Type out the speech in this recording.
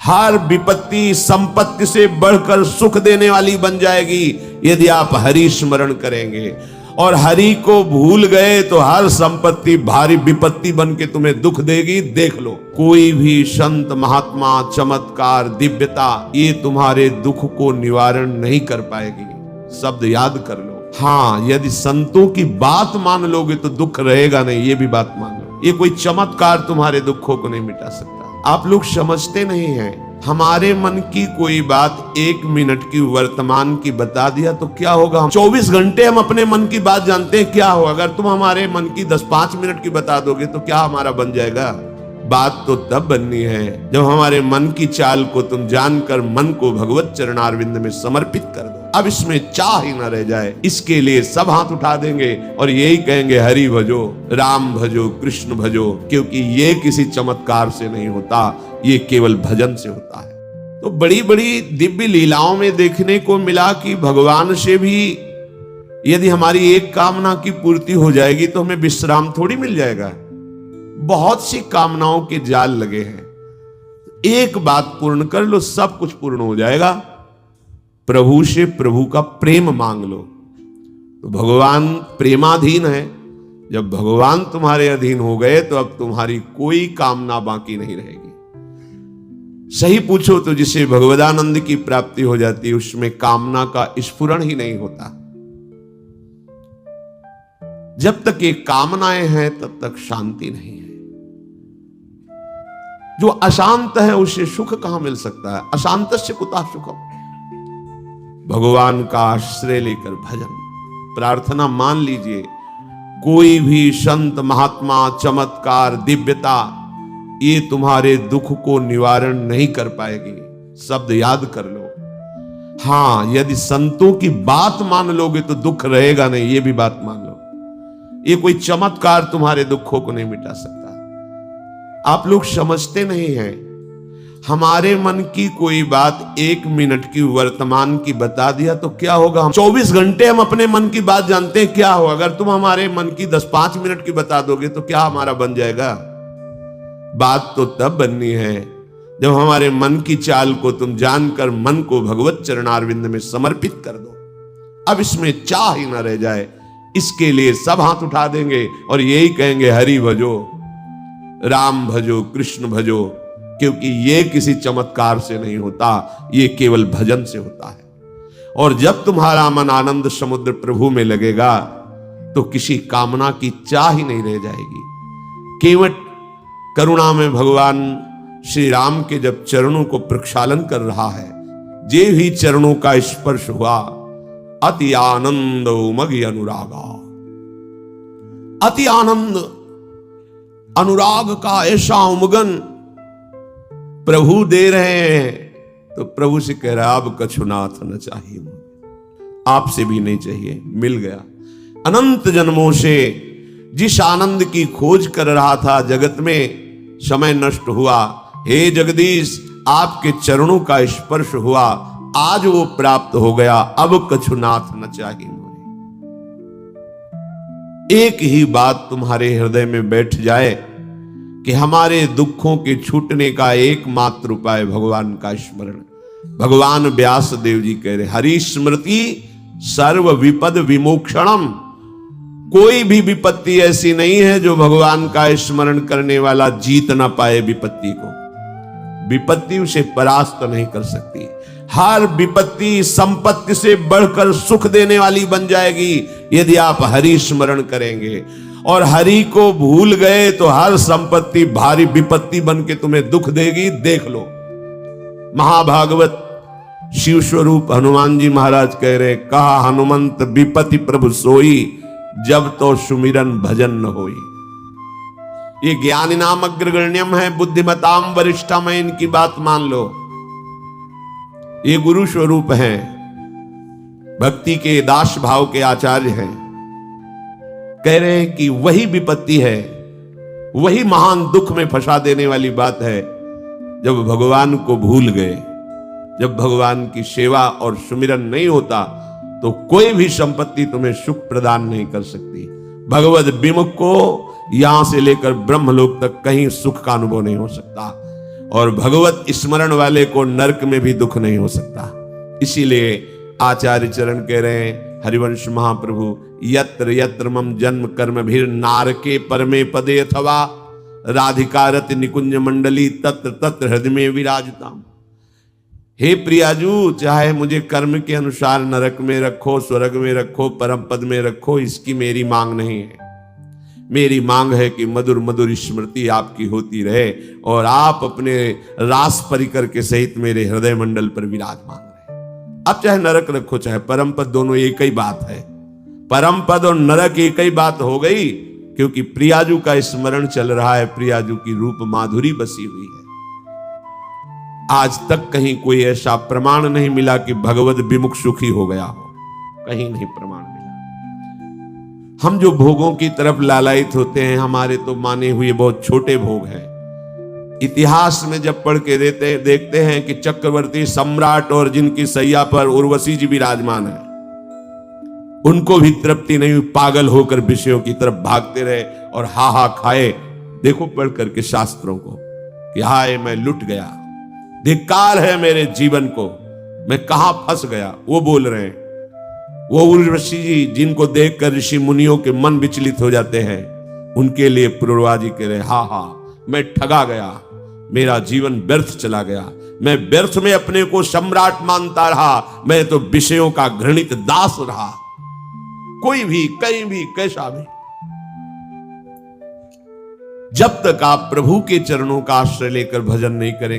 हर विपत्ति संपत्ति से बढ़कर सुख देने वाली बन जाएगी यदि आप हरि स्मरण करेंगे। और हरि को भूल गए तो हर संपत्ति भारी विपत्ति बन के तुम्हें दुख देगी। देख लो, कोई भी संत महात्मा चमत्कार दिव्यता ये तुम्हारे दुख को निवारण नहीं कर पाएगी। शब्द याद कर लो। हाँ, यदि संतों की बात मान लोगे तो दुख रहेगा नहीं, ये भी बात मान लो। ये कोई चमत्कार तुम्हारे दुखों को नहीं मिटा सकता। आप लोग समझते नहीं हैं, हमारे मन की कोई बात 1 मिनट की वर्तमान की बता दिया तो क्या होगा। 24 घंटे हम अपने मन की बात जानते हैं क्या होगा। अगर तुम हमारे मन की 10-5 मिनट की बता दोगे तो क्या हमारा बन जाएगा। बात तो तब बननी है जब हमारे मन की चाल को तुम जानकर मन को भगवत चरणारविंद में समर्पित कर दो। अब इसमें चाह ही न रह जाए, इसके लिए सब हाथ उठा देंगे और यही कहेंगे हरि भजो, राम भजो, कृष्ण भजो, क्योंकि ये किसी चमत्कार से नहीं होता, ये केवल भजन से होता है। तो बड़ी बड़ी दिव्य लीलाओं में देखने को मिला कि भगवान से भी यदि हमारी एक कामना की पूर्ति हो जाएगी तो हमें विश्राम थोड़ी मिल जाएगा। बहुत सी कामनाओं के जाल लगे हैं, एक बात पूर्ण कर लो, सब कुछ पूर्ण हो जाएगा। प्रभु से प्रभु का प्रेम मांग लो। तो भगवान प्रेमाधीन है। जब भगवान तुम्हारे अधीन हो गए तो अब तुम्हारी कोई कामना बाकी नहीं रहेगी। सही पूछो तो जिसे भगवदानंद की प्राप्ति हो जाती है उसमें कामना का स्फुरण ही नहीं होता। जब तक ये कामनाएं हैं तब तक शांति नहीं है। जो अशांत है उसे सुख कहां मिल सकता है। अशांत से कुतः सुखम। भगवान का आश्रय लेकर भजन प्रार्थना मान लीजिए। कोई भी संत महात्मा चमत्कार दिव्यता ये तुम्हारे दुख को निवारण नहीं कर पाएगी। शब्द याद कर लो। हाँ, यदि संतों की बात मान लोगे तो दुख रहेगा नहीं, ये भी बात मान लो। ये कोई चमत्कार तुम्हारे दुखों को नहीं मिटा सकता। आप लोग समझते नहीं हैं, हमारे मन की कोई बात 1 मिनट की वर्तमान की बता दिया तो क्या होगा। 24 घंटे हम अपने मन की बात जानते हैं क्या होगा। अगर तुम हमारे मन की 10-5 मिनट की बता दोगे तो क्या हमारा बन जाएगा। बात तो तब बननी है जब हमारे मन की चाल को तुम जानकर मन को भगवत चरणारविंद में समर्पित कर दो। अब इसमें चाह ही न रह जाए, इसके लिए सब हाथ उठा देंगे और यही कहेंगे हरि भजो, राम भजो, कृष्ण भजो, क्योंकि ये किसी चमत्कार से नहीं होता, ये केवल भजन से होता है। और जब तुम्हारा मन आनंद समुद्र प्रभु में लगेगा तो किसी कामना की चाह ही नहीं रह जाएगी। केवट करुणा में भगवान श्री राम के जब चरणों को प्रक्षालन कर रहा है, जे ही चरणों का स्पर्श हुआ, अति आनंद उमगी अनुरागा। अति आनंद अनुराग का ऐसा उमगन प्रभु दे रहे हैं तो प्रभु से कह रहा अब कछुनाथ न चाहिए, आपसे भी नहीं चाहिए, मिल गया। अनंत जन्मों से जिस आनंद की खोज कर रहा था जगत में, समय नष्ट हुआ। हे जगदीश, आपके चरणों का स्पर्श हुआ, आज वो प्राप्त हो गया, अब कछुनाथ न चाहिए मुझे। एक ही बात तुम्हारे हृदय में बैठ जाए कि हमारे दुखों के छूटने का एकमात्र उपाय भगवान का स्मरण। भगवान व्यास देव जी कह रहे हरि स्मृति सर्व विपद विमोक्षणम। कोई भी विपत्ति ऐसी नहीं है जो भगवान का स्मरण करने वाला जीत ना पाए विपत्ति को। विपत्ति उसे परास्त नहीं कर सकती। हर विपत्ति संपत्ति से बढ़कर सुख देने वाली बन जाएगी यदि आप हरि स्मरण करेंगे। और हरि को भूल गए तो हर संपत्ति भारी विपत्ति बन के तुम्हें दुख देगी। देख लो, महाभागवत शिव स्वरूप हनुमान जी महाराज कह रहे, कहा हनुमंत विपत्ति प्रभु सोई, जब तो सुमिरन भजन न होई। ये ज्ञानी नाम अग्रगण्यम है, बुद्धिमताम वरिष्ठम है, इनकी बात मान लो। ये गुरु स्वरूप हैं, भक्ति के दास भाव के आचार्य हैं। कह रहे हैं कि वही विपत्ति है, वही महान दुख में फंसा देने वाली बात है जब भगवान को भूल गए। जब भगवान की सेवा और सुमिरन नहीं होता तो कोई भी संपत्ति तुम्हें सुख प्रदान नहीं कर सकती। भगवद विमुख को यहां से लेकर ब्रह्मलोक तक कहीं सुख का अनुभव नहीं हो सकता। और भगवत स्मरण वाले को नरक में भी दुख नहीं हो सकता। इसीलिए आचार्य चरण कह रहे हैं, हरिवंश महाप्रभु, यत्र यत्र मम जन्म कर्म भीर नारके परमे पदे अथवा राधिकारत निकुंज मंडली तत्र तत्र हृदय में विराजताम। हे प्रियाजू, चाहे मुझे कर्म के अनुसार नरक में रखो, स्वर्ग में रखो, परम पद में रखो, इसकी मेरी मांग नहीं है। मेरी मांग है कि मधुर मधुर स्मृति आपकी होती रहे और आप अपने रास परिकर के सहित मेरे हृदय मंडल पर विराजमान रहे। अब चाहे नरक रखो चाहे परम पद, दोनों एक ही बात है। परम पद और नरक एक ही बात हो गई, क्योंकि प्रियाजू का स्मरण चल रहा है, प्रियाजू की रूप माधुरी बसी हुई है। आज तक कहीं कोई ऐसा प्रमाण नहीं मिला कि भगवत विमुख सुखी हो गया हो, कहीं नहीं प्रमाण मिला। हम जो भोगों की तरफ लालायित होते हैं, हमारे तो माने हुए बहुत छोटे भोग हैं। इतिहास में जब पढ़ के देखते हैं कि चक्रवर्ती सम्राट और जिनकी सैया पर उर्वशी जी विराजमान है, उनको भी तृप्ति नहीं हुई, पागल होकर विषयों की तरफ भागते रहे और हा खाए। देखो पढ़ करके शास्त्रों को कि हाय मैं लुट गया, धिक्कार है मेरे जीवन को, मैं कहां फंस गया। वो बोल रहे हैं, वो उर्वशी जी जिनको देखकर ऋषि मुनियों के मन विचलित हो जाते हैं, उनके लिए पूर्वा जी कह रहे, हा मैं ठगा गया, मेरा जीवन व्यर्थ चला गया, मैं व्यर्थ में अपने को सम्राट मानता रहा, मैं तो विषयों का घृणित दास रहा। कोई भी कहीं भी कैसा भी, जब तक आप प्रभु के चरणों का आश्रय लेकर भजन नहीं करेंगे,